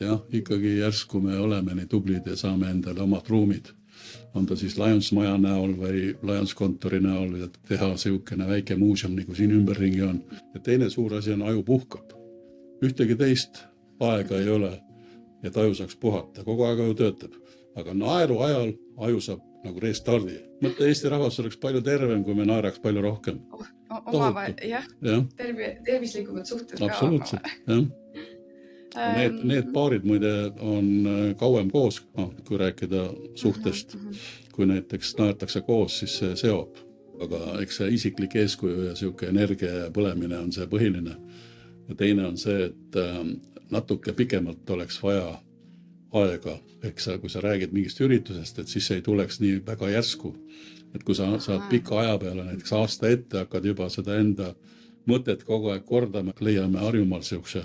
jah, ikkagi järsku me oleme nii tublid ja saame endale omad ruumid. On ta siis Lions maja näol või Lions kontori näol, et teha siukene väike muuseum, nagu siin ümberringi on. Ja teine suur asi on aju puhkab. Ühtegi teist aega ei ole, et aju saaks puhata. Kogu aeg aju töötab. Aga naeru ajal aju saab nagu restardi. Mõtle, Eesti rahvas oleks palju tervem, kui me naeraks palju rohkem. Jah. Tervislikumad suhted absoluutselt, ka. Jah. Need paarid muide on kauem koos, kui rääkida suhtest. Kui näiteks naertakse koos, siis see seob. Aga eks see isiklik eeskuju ja siuke energia ja põlemine on see põhiline. Ja teine on see, et natuke pikemalt oleks vaja aega. Eks kui sa räägid mingist üritusest, et siis ei tuleks nii väga järsku. Et kui sa saad pika aja peale, näiteks aasta ette, hakkad juba seda enda mõtet kogu aeg kordama, leiame Harjumaal siukse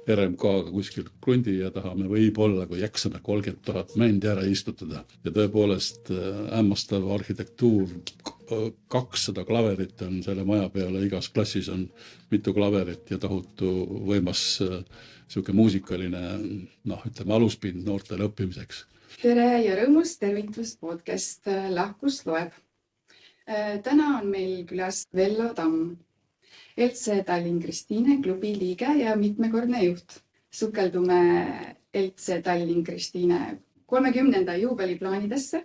RMK-ga kuskil krundi ja tahame võib-olla, kui jäksame 30 000 mändi ära istutada. Ja tõepoolest hämmastav arhitektuur, 200 klaverit on selle maja peale, igas klassis on mitu klaverit ja tohutu võimas siuke muusikaline, ütleme, aluspind noortele õppimiseks. Tere ja rõõmus tervitus podcast Lahkus loeb. Täna on meil külas Vello Tamm, LC Tallinn Kristiine klubi liige ja mitmekordne juht. Sukeldume LC Tallinn Kristiine 30. juubeliplaanidesse,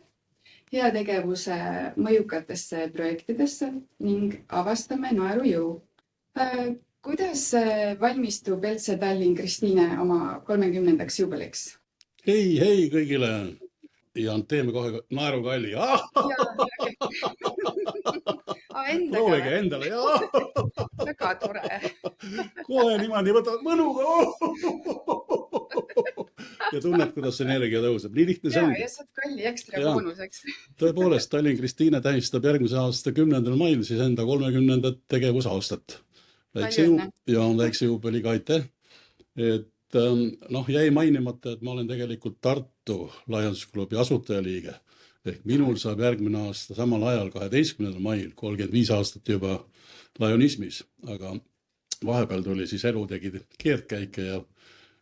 heategevuse mõjukatesse projektidesse ning avastame naeru jõu. Kuidas valmistub LC Tallinn Kristiine oma 30. juubeliks? Hei kõigile! Ja teeme kohe naerukalli. Proovige endale. Väga tore. Kohe niimoodi võtavad mõnuga. Ja tunned, kuidas energia tõuseb. Nii lihtne see ongi. Ja saad kalli ekstra boonuseks. Tõepoolest, Tallinn Kristiine tähistab järgmise aasta 10. mail siis enda 30. tegevusaastat. Ja on väikse juubeliga, aitäh. Jäi mainimata, et ma olen tegelikult Tartu Lions klubi asutajaliige. Ehk minul saab järgmine aasta samal ajal 12. mail 35 aastat juba lionismis. Aga vahepeal tuli siis elu tegi keerdkäike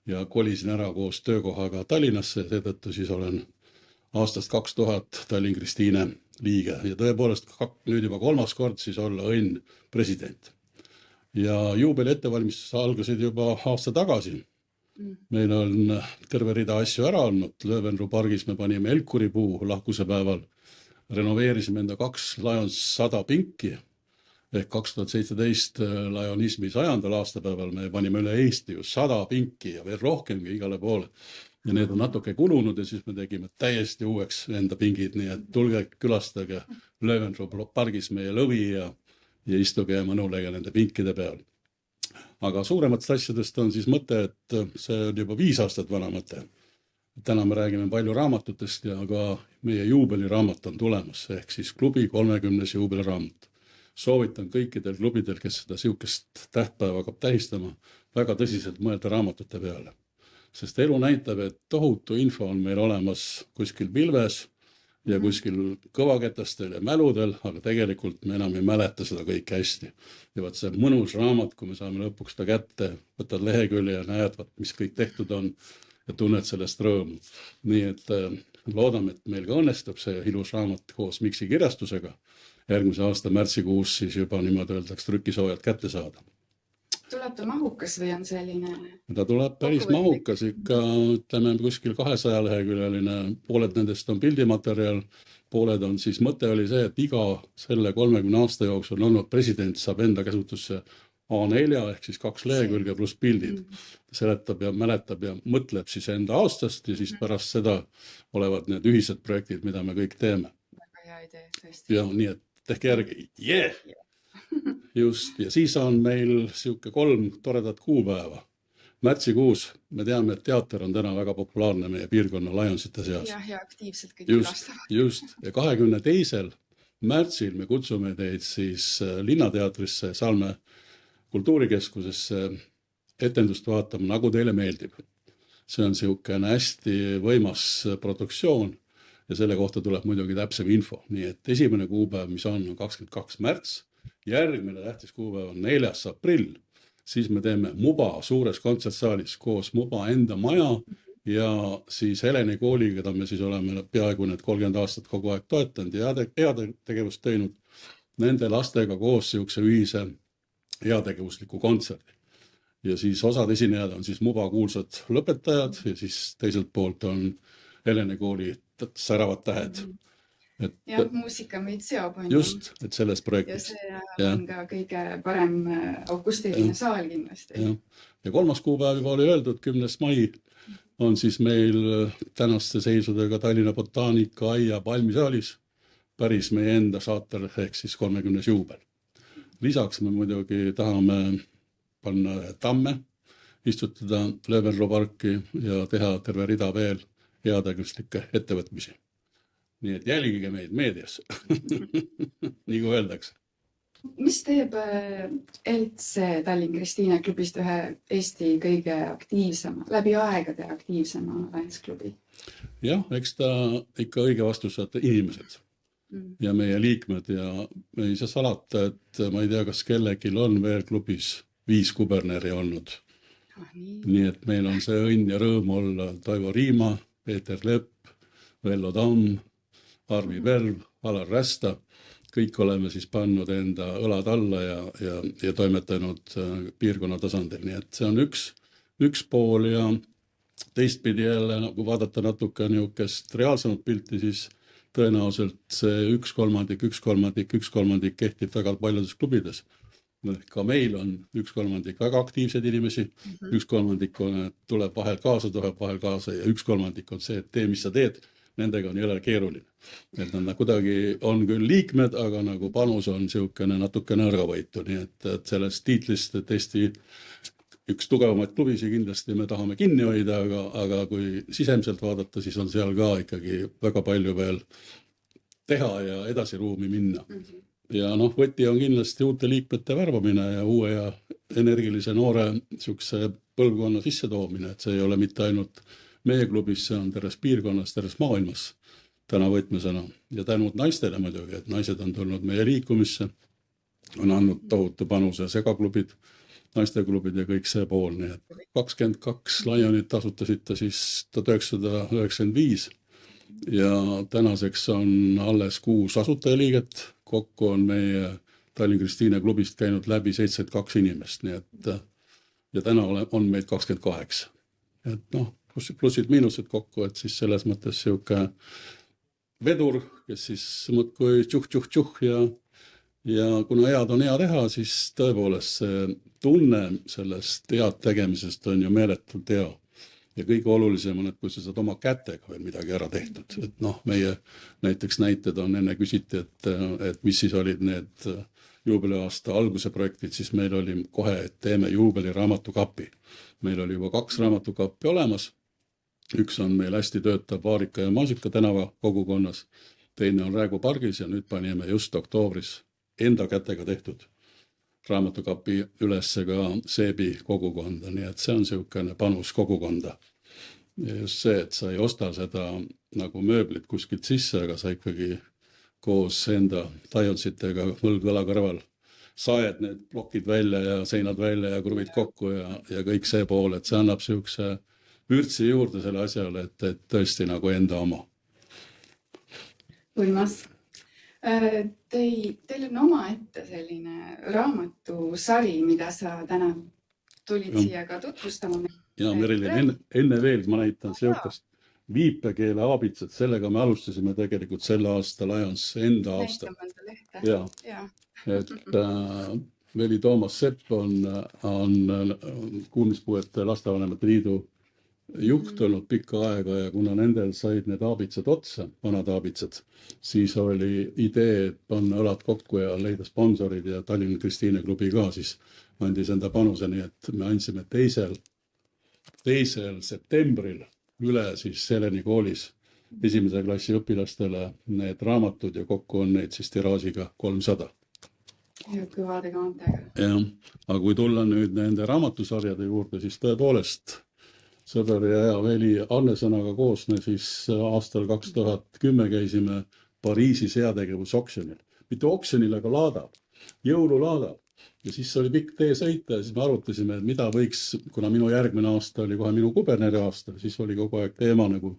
ja kolisin ära koos töökohaga Tallinnasse. Seetõttu siis olen aastast 2000 Tallinn Kristiine liige. Ja tõepoolest nüüd juba 3. kord siis olla õnn president. Ja juubeli ettevalmistus algasid juba aasta tagasi. Meil on terve rida asju ära olnud. Löövenru pargis me panime Elkuripuu lahkuse päeval. Renoveerisime enda 2 Lions 100 pinki. Ehk 2017 lionismi 100. aastapäeval me panime üle Eesti ju 100 pinki ja veel rohkemgi igale poole. Ja need on natuke kulunud ja siis me tegime täiesti uueks enda pingid. Nii et tulge külastage Löövenru pargis meie lõvi ja istuge ja mõnulege nende pinkide peal. Aga suurematest asjadest on siis mõte, et see on juba 5 aastat vana mõte. Täna me räägime palju raamatutest ja ka meie juubeliraamat on tulemas, ehk siis klubi 30. juubeliraamat. Soovitan kõikidel klubidel, kes seda siukest tähtpäeva hakkab tähistama, väga tõsiselt mõelda raamatute peale. Sest elu näitab, et tohutu info on meil olemas kuskil pilves ja kuskil kõvaketastel ja mäludel, aga tegelikult me enam ei mäleta seda kõike hästi. Ja vaat see mõnus raamat, kui me saame lõpuks ta kätte, võtad lehekülje ja näed, mis kõik tehtud on ja tunned sellest rõõmu. Nii et loodame, et meil ka õnnestub see ilus raamat koos Miksi kirjastusega järgmise aasta märtsikuus siis juba niimoodi öeldaks trükisoojad kätte saada. Tuleb ta mahukas või on selline? Ta tuleb päris mahukas, ikka ütleme kuskil 200 leheküljeline, pooled nendest on pildimaterjal, pooled on siis, mõte oli see, et iga selle 30 aasta jooksul olnud president saab enda käsutusse A4 ehk siis 2 lehekülge pluss pildid. Seletab ja mäletab ja mõtleb siis enda aastast ja siis pärast seda olevad need ühised projektid, mida me kõik teeme. Väga hea idee, tõesti. Ja nii, et tehke järgi. Just, ja siis on meil siuke 3 toredat kuupäeva. Märtsikuus me teame, et teater on täna väga populaarne meie piirkonna Lionsite seas. Ja aktiivselt kõik külastavad. Just, ja 22. märtsil me kutsume teid siis Linnateatrisse, Salme kultuurikeskusesse etendust vaatama, nagu teile meeldib. See on siukene hästi võimas produktsioon ja selle kohta tuleb muidugi täpsem info. Nii et esimene kuupäev, mis on 22. märts, järgmine tähtis kuupäev on 4. aprill. siis me teeme Muba suures kontsertsaalis koos Muba enda maja ja siis Heleni kooli, keda me siis oleme peaaegu need 30 aastat kogu aeg toetanud ja heategevust teinud, nende lastega koos siukse ühise heategevusliku kontserdi. Ja siis osad esinejad on siis Muba kuulsad lõpetajad ja siis teiselt poolt on Heleni kooli säravad tähed. Ja muusika meid seob. Just, et selles projektis. Ja see on ka kõige parem akustiline saal kindlasti. Ja 3. kuupäev juba oli öeldud, 10. mai on siis meil tänaste seisudega Tallinna Botaanika aia palmisaalis päris meie enda saatel ehk siis 30. juubel. Lisaks me muidugi tahame panna tamme, istutada Löövenloo parki ja teha terve rida veel heategevuslikke ettevõtmisi. Nii et jälgige meid meedias, nii kui öeldakse. Mis teeb LC Tallinn Kristiine klubist ühe Eesti kõige aktiivsema, läbi aegade aktiivsema laiensklubi? Jah, eks ta ikka õige vastus saate inimesed ja meie liikmed ja me ei saa salata, et ma ei tea, kas kellelgi on veel klubis 5 kuberneri olnud. Nii et meil on see õnn ja rõõm olla Toivo Riima, Peeter Lepp, Vello Tamm, Arvi Perv, Alar Rästa, kõik oleme siis pannud enda õlad alla ja toimetanud piirkonna tasandil. Nii et see on üks pool ja teistpidi jälle, kui vaadata natuke niukest reaalsemat pilti, siis tõenäoliselt see 1/3 kehtib väga paljudes klubides. Ka meil on 1/3 väga aktiivseid inimesi, 1/3 tuleb vahel kaasa ja 1/3 on see, et tee, mis sa teed, nendega on jälle keeruline. Et nad kuidagi on küll liikmed, aga nagu panus on siukene natuke nõrgavõitu, nii et sellest tiitlist, et Eesti üks tugevamaid klubisi kindlasti me tahame kinni hoida, aga kui sisemiselt vaadata, siis on seal ka ikkagi väga palju veel teha ja edasi ruumi minna. Ja võti on kindlasti uute liikmete värbamine ja uue ja energilise noore siukse põlvkonna sisse toomine, et see ei ole mitte ainult meie klubis, see on terves piirkonnas, terves maailmas täna võtmesõna. Ja tänud naistele muidugi, et naised on tulnud meie liikumisse, on andnud tohutu panuse segaklubid, naisteklubid ja kõik see pool. Nii et 22 Lionit asutasite siis 1995 ja tänaseks on alles 6 asutajaliiget. Kokku on meie Tallinn Kristiine klubist käinud läbi 72 inimest. Nii et, ja täna on meid 28. Et plussid-miinused kokku, et siis selles mõttes siuke vedur, kes siis mõtkui tšuh ja kuna head on hea teha, siis tõepoolest see tunne sellest head tegemisest on ju meeletult hea. Ja kõige olulisem on, et kui sa saad oma kätega veel midagi ära tehtud. Et meie näiteks näited on enne küsiti, et mis siis olid need juubeliaasta alguse projektid, siis meil oli kohe, et teeme juubeli raamatukapi. Meil oli juba 2 raamatukappi olemas. Üks on meil hästi töötav Vaarika ja Maasika tänava kogukonnas. Teine on Räägu pargis ja nüüd panime just oktoobris enda kätega tehtud raamatukapi ülesse ka Seebi kogukonda. Nii et see on siukene panus kogukonda. Ja just see, et sa ei osta seda nagu mööblit kuskilt sisse, aga sa ikkagi koos enda tajunsitega võlg-võla kõrval saed need plokid välja ja seinad välja ja kruvid kokku ja kõik see pool, et see annab siukse vürtsi juurde selle asjale, et tõesti nagu enda oma. Urmas, teil on oma ette selline raamatusari, mida sa täna tulid siia ka tutvustama. Ja Merilin, enne veel ma näitan siukest viipekeele aabitsat, sellega me alustasime tegelikult selle aasta Lions enda aasta. Ja, et Veli Toomas Sepp on kuulmispuuete lastevanemate liidu juht olnud pikka aega ja kuna nendel said need aabitsad otsa, vanad aabitsad, siis oli idee, et panna õlad kokku ja leida sponsorid ja Tallinn Kristiine klubi ka siis andis enda panuse, nii et me andsime 2. septembril üle siis Heleni koolis 1. klassi õpilastele need raamatud ja kokku on neid siis tiraažiga 300. Kõvade kaantega. Ja, aga kui tulla nüüd nende raamatusarjade juurde, siis tõepoolest sõber ja hea Veli Annesõnaga koosne siis aastal 2010 käisime Pariisis heategevusoksjonil. Mitte oksjonil, aga laadal, jõululaadal. ja siis oli pikk tee sõita ja siis me arutasime, et mida võiks, kuna minu järgmine aasta oli kohe minu kuberneri aasta, siis oli kogu aeg teema nagu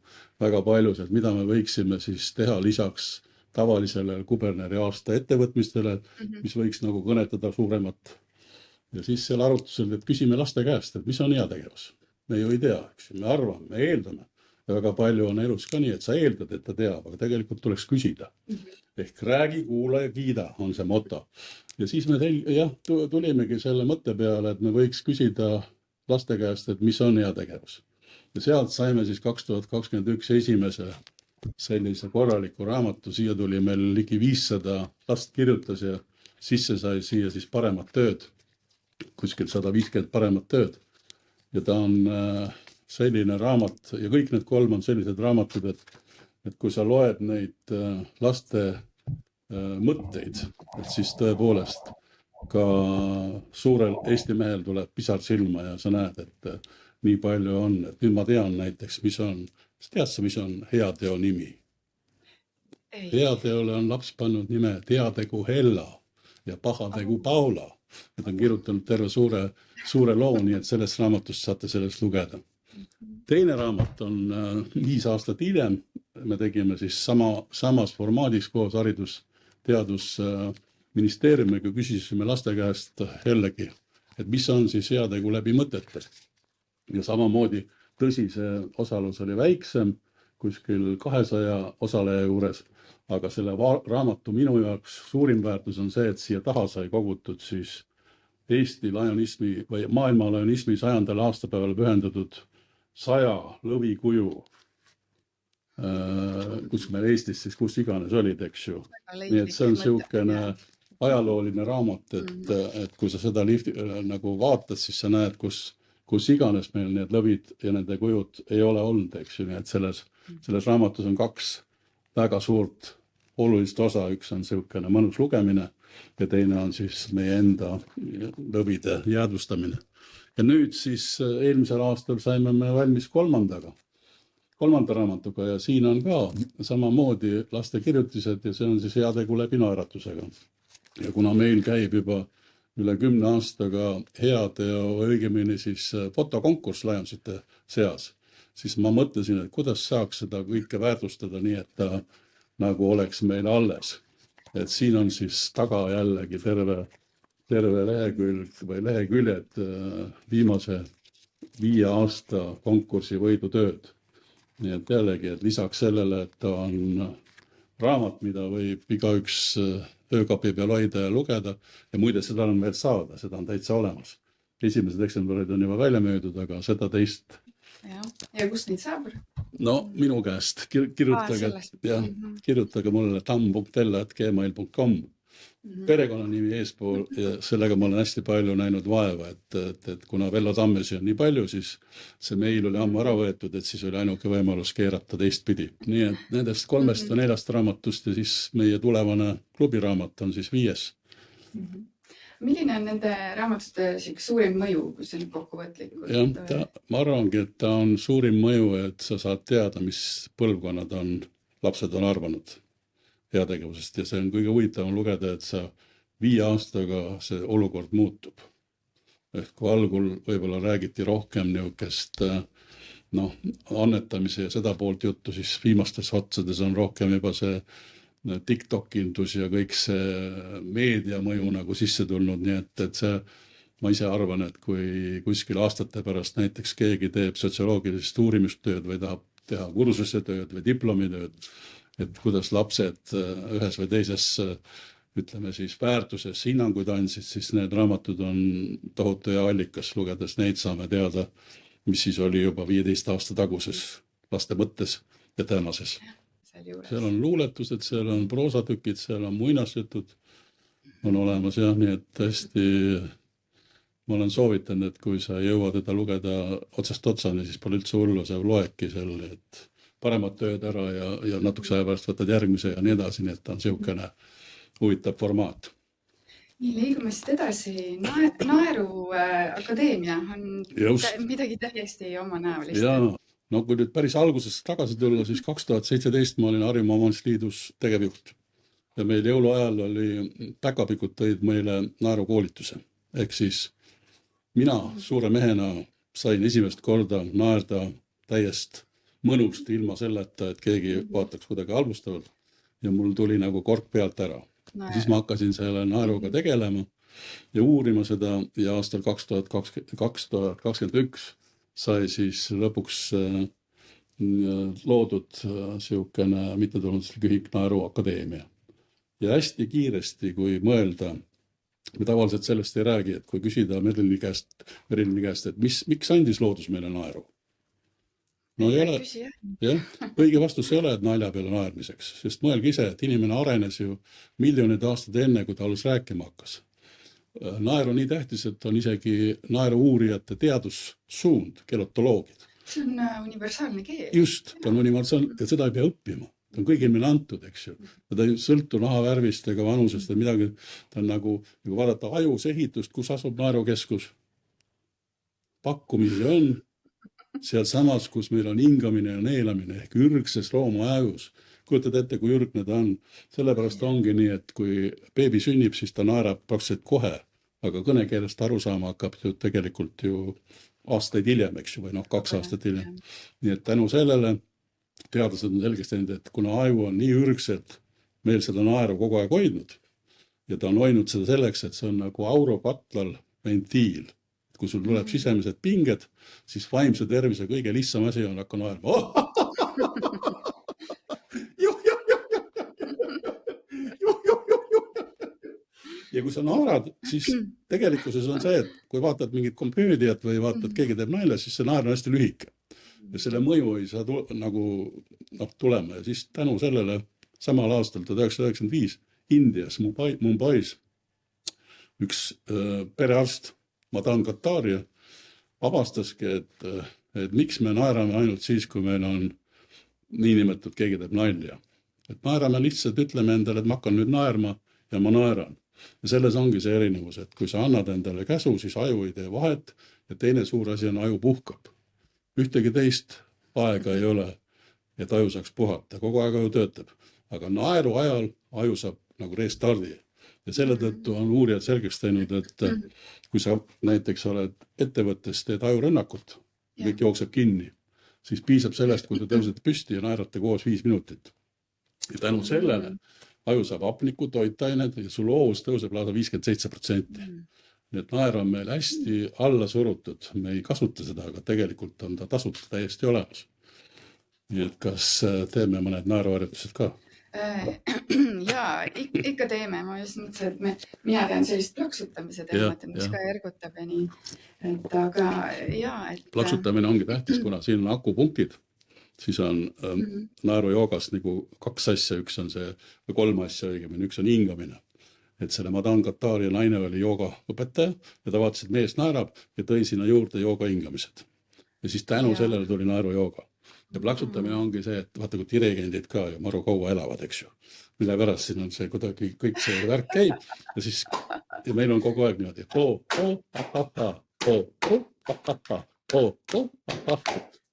väga paljus, et mida me võiksime siis teha lisaks tavalisele kuberneri aasta ettevõtmistele, mis võiks nagu kõnetada suuremat. Ja siis seal arutusel, et küsime laste käest, et mis on heategevus. Me ju ei tea, eks me arvame, me eeldame. Ja väga palju on elus ka nii, et sa eeldad, et ta teab, aga tegelikult tuleks küsida. Ehk räägi, kuula ja kiida on see moto. Ja siis me tulimegi selle mõtte peale, et me võiks küsida laste käest, et mis on heategevus. Ja sealt saime siis 2021 esimese sellise korraliku raamatu. Siia tuli meil ligi 500 last kirjutas ja sisse sai siia siis paremat tööd. Kuskil 150 paremat tööd. Ja ta on selline raamat ja kõik need 3 on sellised raamatud, et kui sa loed neid laste mõtteid, et siis tõepoolest ka suurel Eesti mehel tuleb pisar silma ja sa näed, et nii palju on, et nüüd ma tean näiteks, mis on, tead sa, mis on heateo nimi? Heateole on laps pannud nime Heategu Hella ja Pahategu Paula. Nad on kirjutanud terve suure loo, nii et sellest raamatust saate sellest lugeda. Teine raamat on 5 aastat hiljem. Me tegime siis samas formaadis koos Haridusteadusministeeriumiga, küsisime laste käest jällegi, et mis on siis heategu läbi mõtete. Ja samamoodi tõsi, see osalus oli väiksem, kuskil 200 osaleja juures, aga selle raamatu minu jaoks suurim väärtus on see, et siia taha sai kogutud siis Eesti lajonismi või maailma lajonismi 100. aastapäeval pühendatud 100 lõvikuju, kus meil Eestis siis kus iganes olid, eks ju. Nii et see on selline ajalooline raamat, et kui sa seda nagu vaatad, siis sa näed, kus iganes meil need lõvid ja nende kujud ei ole olnud, eks ju. Nii et selles raamatus on 2 väga suurt olulist osa, üks on selline mõnus lugemine ja teine on siis meie enda lõvide jäädvustamine. Ja nüüd siis eelmisel aastal saime me valmis 3. raamatuga ja siin on ka samamoodi laste kirjutised ja see on siis heategu läbi naeratusega. Ja kuna meil käib juba üle 10 aastaga heateo õigemini siis fotokonkurss Lionsite seas, siis ma mõtlesin, et kuidas saaks seda kõike väärtustada nii, et ta nagu oleks meil alles. Et siin on siis taga jällegi terve lehekülg või leheküljed viimase 5 aasta konkursi võidutööd. Nii et jällegi, et lisaks sellele, et ta on raamat, mida võib igaüks öökapi peal hoida ja lugeda ja muide seda on veel saada, seda on täitsa olemas. Esimesed eksemplarid on juba välja müüdud, aga seda teist. Ja kust neid saab? No minu käest kirjutage mulle tam.ella@gmail.com. Perekonnanimi eespool ja sellega ma olen hästi palju näinud vaeva, et kuna Vello Tammesi on nii palju, siis see meil oli ammu ära võetud, et siis oli ainuke võimalus keerata teistpidi. Nii et nendest 3-4 raamatust ja siis meie tulevane klubiraamat on siis 5. Milline on nende raamatute suurim mõju, kui see nüüd kokkuvõtlikult? Ma arvangi, et ta on suurim mõju, et sa saad teada, mis põlvkonnad lapsed on arvanud heategevusest ja see on kõige huvitavam lugeda, et sa 5 aastaga see olukord muutub. Ehk kui algul võib-olla räägiti rohkem niukest annetamise ja seda poolt juttu, siis viimastes otsades on rohkem juba see TikTokindus ja kõik see meedia mõju nagu sisse tulnud, nii et see, ma ise arvan, et kui kuskil aastate pärast näiteks keegi teeb sotsioloogilist uurimustööd või tahab teha kursuse tööd või diplomitööd, et kuidas lapsed ühes või teises, ütleme siis väärtuses hinnanguid andsid, siis need raamatud on tohutu hea allikas. Lugedes neid saame teada, mis siis oli juba 15 aasta taguses laste mõttes ja tänases. Seal on luuletused, seal on proosatükid, seal on muinasjutud on olemas jah, nii et tõesti ma olen soovitanud, et kui sa ei jõua teda lugeda otsast otsani, siis pole üldse hullu, sa loedki selle, et paremad tööd ära ja natukese aja pärast võtad järgmise ja nii edasi, nii et ta on selline huvitav formaat. Nii, liigume siit edasi. Naeru Akadeemia on midagi täiesti omanäolist. Jaa, no kui nüüd päris algusest tagasi tulla, siis 2017 ma olin Harjumaa Omavalitsusliidus tegevjuht. ja meil jõuluajal oli päkapikud tõid meile naerukoolituse. Ehk siis mina suure mehena sain esimest korda naerda täiest mõnust ilma selleta, et keegi vaataks kuidagi halvustavalt ja mul tuli nagu kork pealt ära. Ja siis ma hakkasin selle naeruga tegelema ja uurima seda ja aastal 2021 sai siis lõpuks loodud siukene mittetulunduslik ühing Naeru Akadeemia. Ja hästi kiiresti, kui mõelda, me tavaliselt sellest ei räägi, et kui küsida Merilini käest, et miks andis loodus meile naeru? No ei ole, jah, õige vastus ei ole, et nalja peale naermiseks, sest mõelge ise, et inimene arenes ju miljoneid aastaid enne, kui ta alles rääkima hakkas. Naer on nii tähtis, et on isegi naeru uurijate teadussuund, kelotoloogid. See on universaalne keel. Just, ta on universaalne ja seda ei pea õppima. Ta on kõigil meil antud, eks ju. Ta ei sõltu nahavärvist ega vanusest, et midagi, ta on nagu vaadata ajus ehitust, kus asub naerukeskus. Pakkumisi on seal samas, kus meil on hingamine ja neelamine ehk ürgses loomaajus. Kujutad ette, kui ürgne ta on. Sellepärast ongi nii, et kui beebi sünnib, siis ta naerab praktiliselt kohe, aga kõnekeelest aru saama hakkab ju tegelikult ju aastaid hiljem, eks ju, või 2 aastat hiljem. Nii et tänu sellele teadlased on selgeks teinud, et kuna aju on nii ürgselt meil seda naeru kogu aeg hoidnud ja ta on hoidnud seda selleks, et see on nagu aurokatlal ventiil. Kui sul tuleb sisemised pinged, siis vaimse tervise kõige lihtsam asi on hakka naerma. Ja kui sa naerad, siis tegelikkuses on see, et kui vaatad mingit komöödiat või vaatad, keegi teeb nalja, siis see naer on hästi lühike. Ja selle mõju ei saa nagu tulema. Ja siis tänu sellele samal aastal 1995 Indias, Mumbais üks perearst, Madan Kataria, avastaski, et miks me naerame ainult siis, kui meil on niinimetatud keegi teeb nalja. Et naerame lihtsalt, ütleme endale, et ma hakkan nüüd naerma ja ma naeran. Ja selles ongi see erinevus, et kui sa annad endale käsu, siis aju ei tee vahet ja teine suur asi on aju puhkab. Ühtegi teist aega ei ole, et aju saaks puhata. Kogu aeg aju töötab. Aga naeru ajal aju saab nagu restardi. Ja selle tõttu on uurijad selgeks teinud, et kui sa näiteks oled ettevõttes, teed ajurünnakut ja kõik jookseb kinni, siis piisab sellest, kui te tõusete püsti ja naerate koos 5 minutit. Ja tänu sellele aju saab hapnikku, toitained ja su loovus tõuseb lausa 57%. Nii et naer on meil hästi alla surutud. Me ei kasuta seda, aga tegelikult on ta tasuta täiesti olemas. Nii et kas teeme mõned naeruharjutused ka? Jaa, ikka teeme. Ma just mõtlesin, et mina tean sellist plaksutamise teemat, mis ka ergutab ja nii. Aga jaa, et... Plaksutamine ongi tähtis, kuna siin on akupunktid. Siis on naerujoogas nagu 2 asja, üks on see, 3 asja õigemini, üks on hingamine. Et selle Madan Kataria naine oli jooga õpetaja ja ta vaatas, et mees naerab ja tõi sinna juurde jooga hingamised. Ja siis tänu sellele tuli naerujooga. Ja plaksutamine ongi see, et vaata, kui dirigendid ka ju maru kaua elavad, eks ju. Mille pärast siin on see kuidagi kõik see värk käib ja siis ja meil on kogu aeg niimoodi ja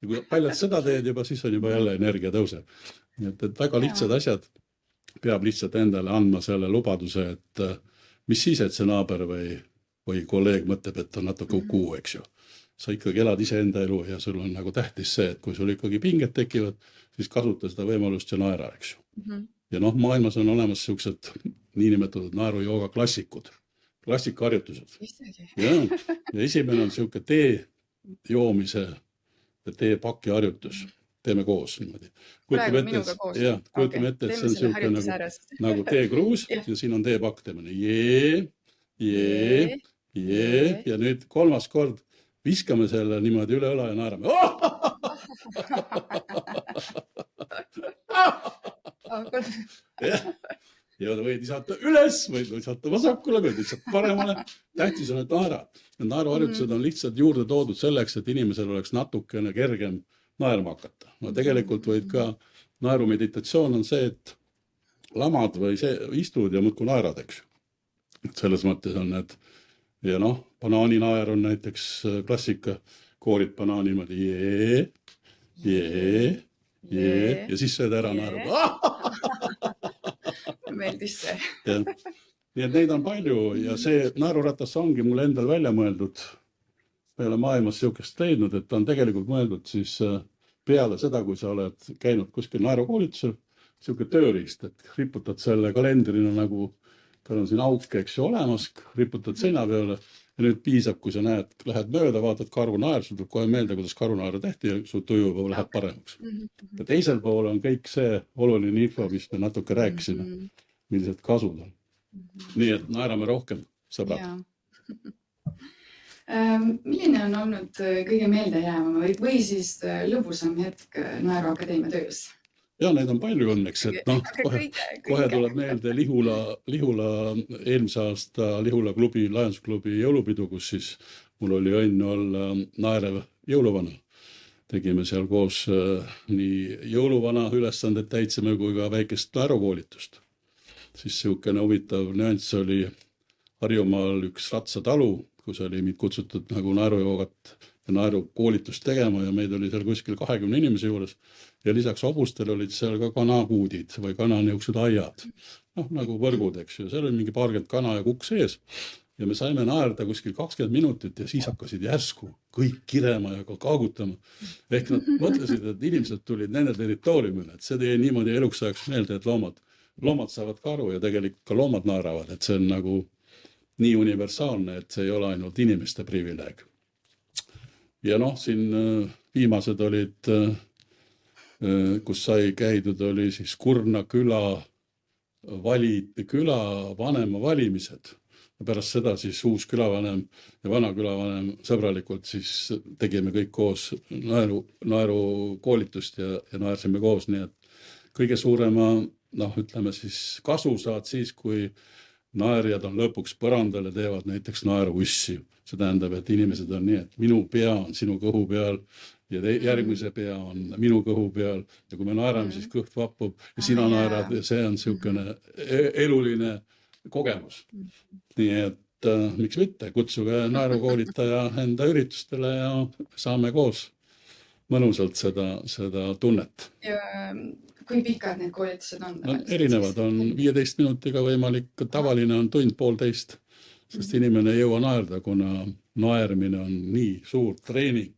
kui paljad seda teed juba, siis on juba jälle energia tõuseb. Nii et väga lihtsad asjad peab lihtsalt endale andma selle lubaduse, et mis siis, et see naaber või kolleeg mõtleb, et on natuke kuu, eks ju. Sa ikkagi elad ise enda elu ja sul on nagu tähtis see, et kui sul ikkagi pinged tekivad, siis kasuta seda võimalust ja naera, eks ju. Ja maailmas on olemas sellised niinimetatud naerujooga klassikud, klassikaharjutused. Ja esimene on selline tee joomise ja tee paki harjutus. Teeme koos niimoodi. Praegu minuga koos. Jah, kujutame ette, et see on selline nagu teekruus ja siin on teepakk teemine. Jee. Ja nüüd 3. kord viskame selle niimoodi üle õla ja naerame. Ja võid visata üles, võid visata vasakule, võid visata paremale. Tähtis on, et naerad. Naeruharjutused on lihtsalt juurde toodud selleks, et inimesel oleks natukene kergem naerma hakata. No tegelikult võid ka, naerumeditatsioon on see, et lamad või istud ja muudkui naerad, eks. Selles mõttes on need, ja banaaninaer on näiteks klassika, koorid banaani niimoodi, jee, ja siis sööd ära naerub. meeldis see. Ja. Nii et neid on palju ja see naeruratas ongi mul endal välja mõeldud. Ma ei ole maailmas siukest leidnud, et ta on tegelikult mõeldud siis peale seda, kui sa oled käinud kuskil naerukoolitusel, siuke tööriist, et riputad selle kalendrina nagu, tal on siin auk, eks ju olemas, riputad seina peale ja nüüd piisab, kui sa näed, lähed mööda, vaatad karunaer, sul tuleb kohe meelde, kuidas karunaera tehti ja su tuju juba läheb paremaks. Ja teisel pool on kõik see oluline info, mis me natuke rääkisime, millised kasud on. Nii et naerame rohkem, sõbrad. Milline on olnud kõige meeldejäävam või siis lõbusam hetk Naeruakadeemia töös? Ja neid on palju õnneks, et kohe tuleb meelde Lihula eelmise aasta Lihula klubi, Lajandusklubi jõulupidu, kus siis mul oli õnn olla naerev jõuluvana. Tegime seal koos nii jõuluvana ülesanded täitsime kui ka väikest naerukoolitust. Siis siukene huvitav nüanss oli Harjumaal üks ratsatalu, kus oli meid kutsutud nagu naerujoogat ja naerukoolitust tegema ja meid oli seal kuskil 20 inimese juures. Ja lisaks hobustel olid seal ka kanakuudid või kananiuksed aiad. Nagu võrgud, eks ju. Seal oli mingi 20 kana ja kukk sees. Ja me saime naerda kuskil 20 minutit ja siis hakkasid järsku kõik kirema ja kaagutama. Ehk nad mõtlesid, et inimesed tulid nende territooriumile, et see teie niimoodi eluks ajaks meelde, et loomad saavad ka aru ja tegelikult ka loomad naeravad, et see on nagu nii universaalne, et see ei ole ainult inimeste privileeg. Ja siin viimased olid, kus sai käidud, oli siis Kurna küla vanema valimised. Ja pärast seda siis uus külavanem ja vana külavanem sõbralikult siis tegime kõik koos naerukoolitust ja naersime koos, nii et kõige suurema, ütleme siis kasu saad siis, kui naerjad on lõpuks põrandal ja teevad näiteks naeruussi. See tähendab, et inimesed on nii, et minu pea on sinu kõhu peal ja järgmise pea on minu kõhu peal ja kui me naerame, siis kõht vapub ja sina naerad ja see on siukene eluline kogemus. Nii et miks mitte, kutsuge naerukoolitaja enda üritustele ja saame koos mõnusalt seda tunnet. Ja kui pikad need koolitused on? Erinevad on 15 minutiga võimalik, tavaline on tund-poolteist, sest inimene ei jõua naerda, kuna naermine on nii suur treening.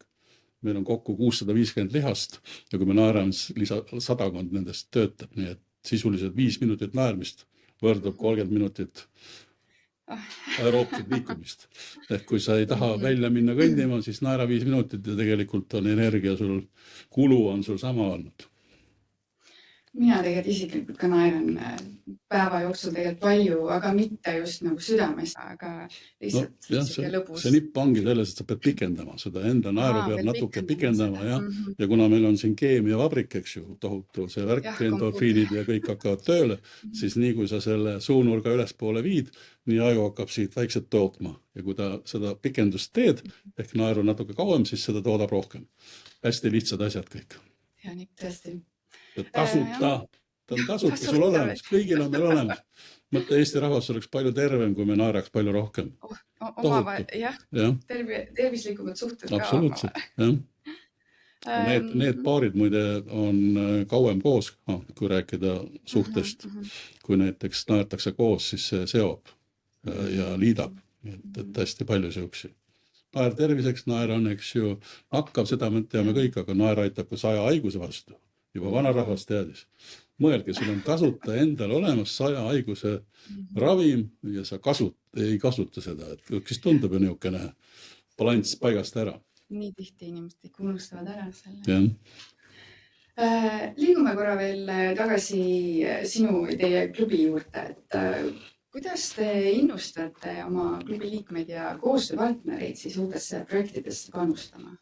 Meil on kokku 650 lihast ja kui me naerame, siis 100 nendest töötab, nii et sisuliselt 5 minutit naermist võrdub 30 minutit aeroobset liikumist. Ehk kui sa ei taha välja minna kõndima, siis naera 5 minutit ja tegelikult on energia sul, kulu on sul sama olnud. Mina tegelikult isiklikult ka naeran päeva jooksul tegelikult palju, aga mitte just nagu südamest, aga lihtsalt lõbus. See nipp ongi selles, et sa pead pikendama seda enda naeru peab natuke pikendama ja kuna meil on siin keemiavabrik, eks ju, tohutu see värk, endorfiinid ja kõik hakkavad tööle, siis nii kui sa selle suunurga ülespoole viid, nii aju hakkab siit vaikselt tootma ja kui ta seda pikendust teed, ehk naeru natuke kauem, siis seda toodab rohkem. Hästi lihtsad asjad kõik. Ja nipp tõesti. Tasuta, ta on tasuta sul olemas, kõigil on meil olemas. Mõtle, Eesti rahvas oleks palju tervem, kui me naeraks palju rohkem. Tervislikumad suhted ka. Absoluutselt, jah. Need paarid muide on kauem koos, kui rääkida suhtest. Kui näiteks naertakse koos, siis see seob ja liidab. Et hästi palju siuksi. Naer terviseks, naer on, eks ju, hakkab, seda me teame kõik, aga naer aitab ka 100 haiguse vastu. Juba vanarahvas teadis. Mõelge, sul on tasuta endal olemas 100 haiguse ravim ja sa ei kasuta seda. Siis tundub ju niisugune balanss paigast ära. Nii tihti inimesed unustavad ära selle. Ja. Liigume korra veel tagasi sinu ja teie klubi juurde. Kuidas te innustate oma klubi liikmeid ja koostööpartnereid siis uutesse projektidesse panustama?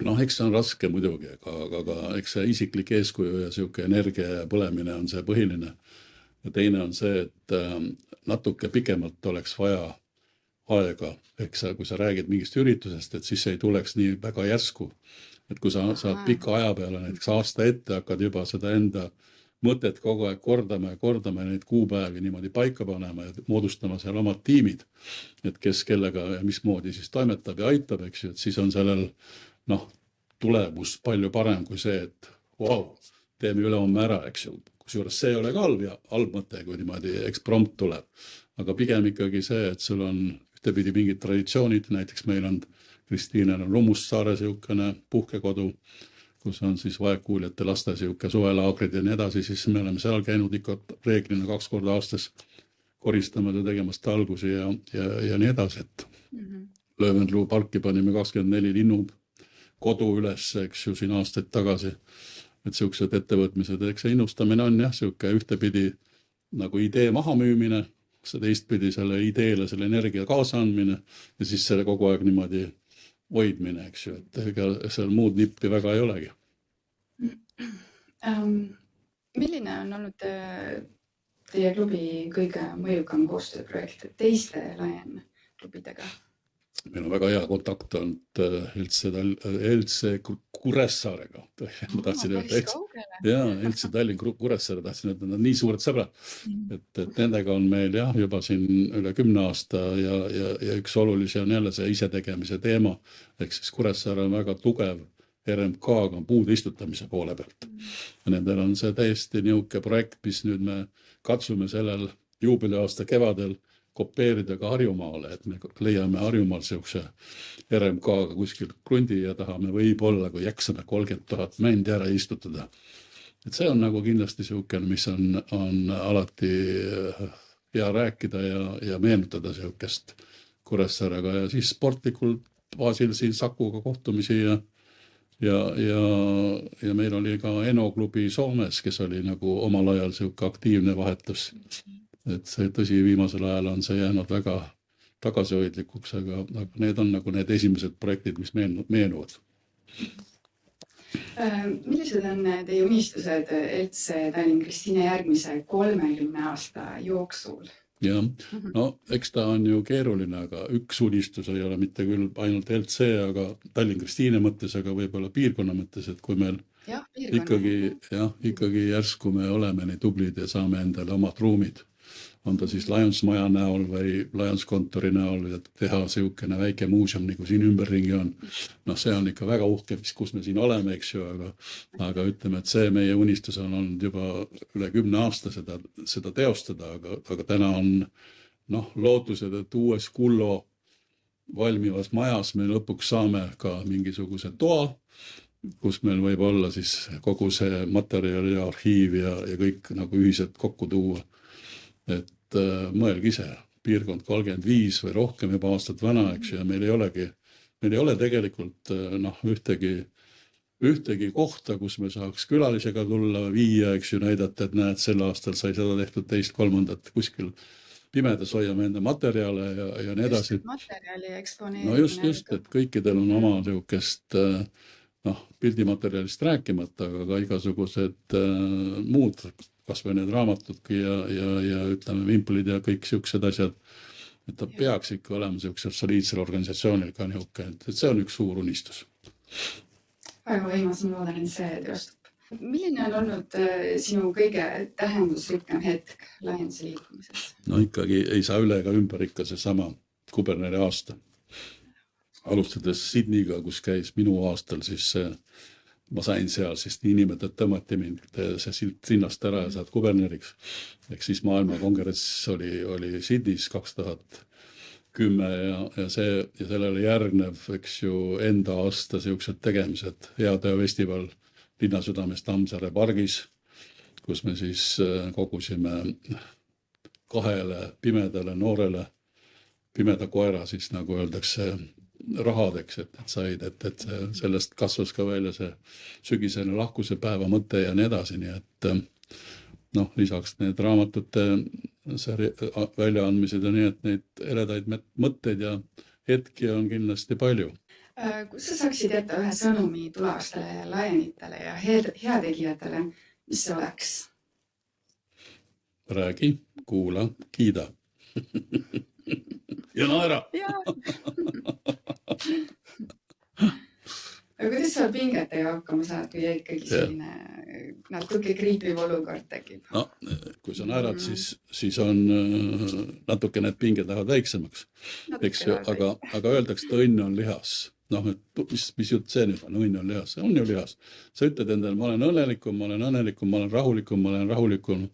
Eks see on raske muidugi, aga eks see isiklik eeskuju ja siuke energia ja põlemine on see põhiline. Ja teine on see, et natuke pikemalt oleks vaja aega. Kui sa räägid mingist üritusest, et siis ei tuleks nii väga järsku. Et kui sa saad pika aja peale, näiteks aasta ette hakkad juba seda enda mõtet kogu aeg kordama neid kuupäevi niimoodi paika panema ja moodustama seal omad tiimid, et kes kellega ja mismoodi siis toimetab ja aitab, eks ju, et siis on sellel tulemus palju parem kui see, et teeme ülehomme ära, eks ju. kusjuures see ei ole ka halb mõte, kui niimoodi eksprompt tuleb. Aga pigem ikkagi see, et sul on ühtepidi mingid traditsioonid, näiteks meil on Kristiinel on Rummussaare siukene puhkekodu, kus on siis vaegkuuljate laste siuke suvelaagrid ja nii edasi, siis me oleme seal käinud ikka reeglina 2 korda aastas koristamas ja tegemas talgusi ja nii edasi, et Löövendluu parki panime 24 linnu kodu üles, eks ju, siin aastaid tagasi, et siuksed ettevõtmised, eks see innustamine on jah, siuke ühtepidi nagu idee mahamüümine, see teistpidi selle ideele selle energia kaasandmine ja siis selle kogu aeg niimoodi hoidmine, eks ju, et ega seal muud nippi väga ei olegi. Milline on olnud teie klubi kõige mõjukam koostööprojekt teiste Lion klubidega? Meil on väga hea kontakt olnud Eltse Kuressaarega. Ma tahtsin öelda, Eltse Tallinn Kuressaare, tahtsin öelda, nad on nii suured sõbrad, et nendega on meil jah, juba siin üle 10 aasta ja üks olulisi on jälle see isetegemise teema, ehk siis Kuressaare on väga tugev RMK-ga puude istutamise poole pealt. Ja nendel on see täiesti niuke projekt, mis nüüd me katsume sellel juubeliaasta kevadel kopeerida ka Harjumaale, et me leiame Harjumaal siukse RMK-ga kuskil krundi ja tahame võib-olla, kui jaksame 30 000 mändi ära istutada. Et see on nagu kindlasti siukene, mis on alati hea rääkida ja meenutada siukest Kuressaarega ja siis sportlikul baasil siin Sakuga kohtumisi ja meil oli ka Eno klubi Soomes, kes oli nagu omal ajal siuke aktiivne vahetus. Et see tõsi, viimasel ajal on see jäänud väga tagasihoidlikuks, aga need on nagu need esimesed projektid, mis meenuvad. Millised on teie unistused Eltse Tallinn Kristiine järgmise 30 aasta jooksul? Jah, no eks ta on ju keeruline, aga üks unistus ei ole mitte küll ainult Eltse, aga Tallinn Kristiine mõttes, aga võib-olla piirkonna mõttes, et kui meil ikkagi järsku me oleme nii tublid ja saame endale omad ruumid, on ta siis Lions maja näol või Lions kontori näol, et teha siukene väike muuseum, nagu siin ümberringi on. No see on ikka väga uhke, kus me siin oleme, eks ju, aga ütleme, et see meie unistus on olnud juba üle 10 aasta seda teostada, aga täna on lootused, et uues Kullo valmivas majas me lõpuks saame ka mingisuguse toa, kus meil võib olla siis kogu see materjal ja arhiiv ja kõik nagu ühiselt kokku tuua. Et mõelge ise, piirkond 35 või rohkem juba aastat vana, eks ju, ja meil ei ole tegelikult ühtegi kohta, kus me saaks külalisega tulla, viia, eks ju, näidata, et näed, sel aastal sai seda tehtud teist, kolmandat, kuskil pimedas hoiame enda materjale ja nii edasi. Materjali eksponeerimine. No just, et kõikidel on oma niisugust pildimaterjalist rääkimata, aga ka igasugused muud, kas või need raamatudki ja ütleme vimplid ja kõik siuksed asjad, et ta peaks ikka olema siuksel soliidsel organisatsioonil ka niuke, et see on üks suur unistus. Väga võimas, ma loodan, et see teostub. Milline on olnud sinu kõige tähendusrikkam hetk Lionsi liikumises? No ikkagi ei saa üle ega ümber ikka seesama Kuberneri aasta. Alustades Sydneyga, kus käis minu aastal, siis ma sain seal, sest inimesed tõmmati mind see sinnast ära ja saad kuberneriks. Ehk siis maailmakongress oli Sydneys 2010 ja sellele järgnev, eks ju, enda aasta siuksed tegemised. Heatöövestival Linnasüdames Tammsaare pargis, kus me siis kogusime 2 pimedale noorele pimeda koera, siis nagu öeldakse, rahadeks, et said, et sellest kasvas ka välja see sügisene lahkuse päeva mõte ja nii edasi, nii et lisaks need raamatute väljaandmised ja nii, et neid eredaid mõtteid ja hetki on kindlasti palju. Kus sa saaksid jätta ühe sõnumi tulevastele Lionitele ja heategijatele, mis see oleks? Räägi, kuula, kiida. Ja naera! Aga kuidas sa pingetega hakkama saad, kui ikkagi selline natuke kriipiv olukord tekib? No, kui sa naerad, siis on natuke need pinged lähevad väiksemaks. Eks ju, aga öeldakse, et õnn on lihas. noh, et mis jutt see nüüd on, õnn on lihas, see on ju lihas. Sa ütled endale, ma olen õnnelikum, ma olen õnnelikum, ma olen rahulikum,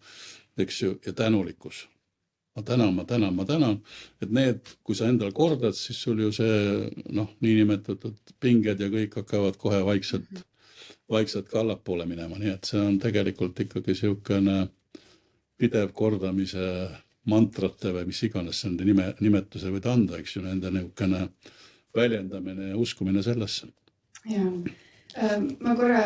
eks ju, ja tänulikkus. Ma tänan, et need, kui sa endal kordad, siis sul ju see, noh, niinimetatud pinged ja kõik hakkavad kohe vaikselt ka allapoole minema, nii et see on tegelikult ikkagi siukene pidev kordamise mantrate või mis iganes nende nimetuse võid anda, eks ju, nende niisugune väljendamine ja uskumine sellesse. Ja. Ma korra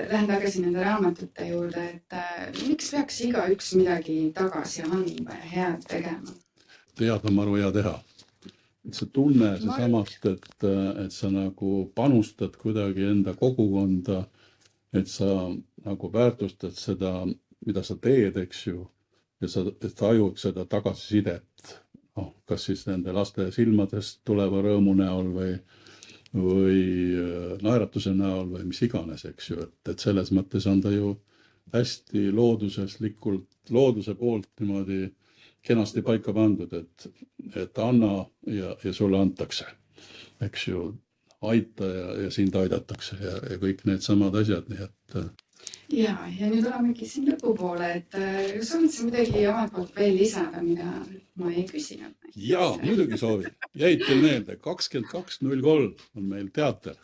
lähen tagasi nende raamatute juurde, et miks peaks igaüks midagi tagasi andma ja head tegema? Head on maru hea teha. Et see tunne seesamast, et sa nagu panustad kuidagi enda kogukonda, et sa nagu väärtustad seda, mida sa teed, eks ju, ja sa tajud seda tagasisidet, kas siis nende laste silmadest tuleva rõõmu näol või naeratuse näol või mis iganes, eks ju, et selles mõttes on ta ju hästi looduseslikult, looduse poolt niimoodi kenasti paika pandud, et anna ja sulle antakse, eks ju, aita ja sind aidatakse ja kõik need samad asjad, nii et ja nüüd olemegi siin lõpupoole, et soovid sa midagi omalt poolt veel lisada, mida ma ei küsinud? Jaa, muidugi soovin. Jäid teil meelde, 22.03 on meil teater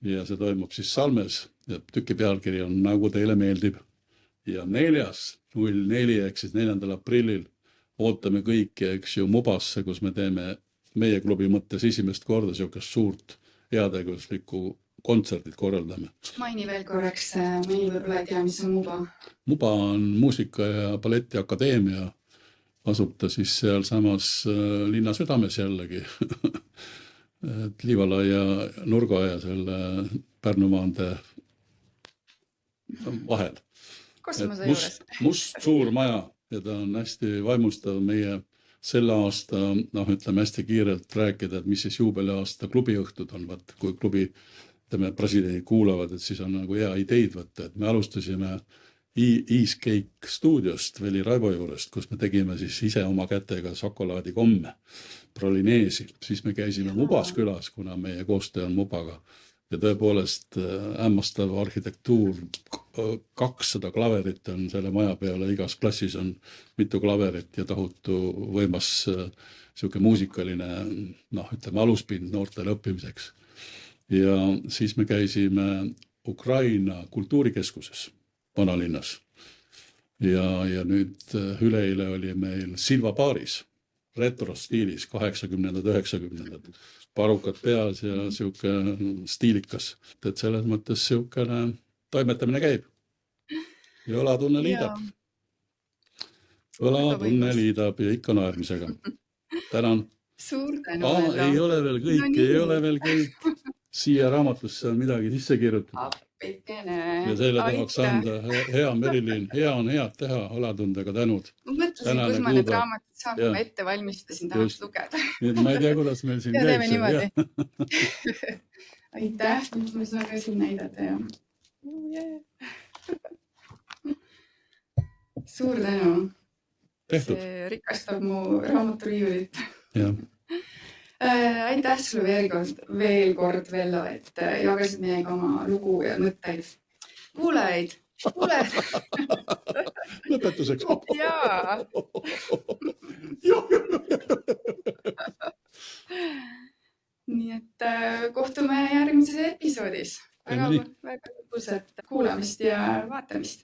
ja see toimub siis Salmes ja tüki pealkiri on Nagu teile meeldib. Ja 4.04 ehk siis 4. aprillil ootame kõiki, eks ju, Mubasse, kus me teeme meie klubi mõttes esimest korda siukest suurt heategevuslikku kontserdid korraldame. Maini veel korraks, mõni võib-olla ei tea, mis on Muba. Muba on muusika- ja balletiakadeemia, asub ta siis seal samas linna südames jällegi, Liivalaia nurga ja selle Pärnu maantee vahel. Kosmose juures. Must suur maja ja ta on hästi vaimustav meie selle aasta, noh, ütleme hästi kiirelt rääkida, et mis siis juubeliaasta klubiõhtud on, vaat kui klubi presidendid kuulavad, et siis on nagu hea ideid võtta, et me alustasime Eastcake stuudiost Veli Raivo juurest, kus me tegime siis ise oma kätega šokolaadikomme, pralineesi, siis me käisime Mubas külas, kuna meie koostöö on Mubaga ja tõepoolest hämmastav arhitektuur, 200 klaverit on selle maja peale, igas klassis on mitu klaverit ja tohutu võimas siuke muusikaline, noh, ütleme aluspind noortele õppimiseks. Ja siis me käisime Ukraina kultuurikeskuses vanalinnas ja nüüd üleeile oli meil Silva baaris retrostiilis 80-ndad, 90-ndad, parukad peas ja siuke stiilikas, et selles mõttes siukene toimetamine käib ja õlatunne liidab. Õlatunne liidab ja ikka naermisega. Tänan. Suur tänu. Ei ole veel kõik, no, ei ole veel kõik. Siia raamatusse on midagi sisse kirjutatud. Ja selle tahaks anda, hea Merilin, hea on head teha, õlatundega tänud. Ma mõtlesin, kus ma need raamatud saan, kui ma ette valmistasin, tahaks lugeda. Nii et ma ei tea, kuidas meil siin käib see. Aitäh, nüüd ma saan ka siin näidata. Suur tänu. See rikastab mu raamaturiiulit. Jah. Aitäh sulle veel kord, Vello, et jagasid meiega oma lugu ja mõtteid. Kuulajaid. Lõpetuseks. Jaa. Nii et kohtume järgmises episoodis. Väga lõpusat kuulamist ja vaatamist.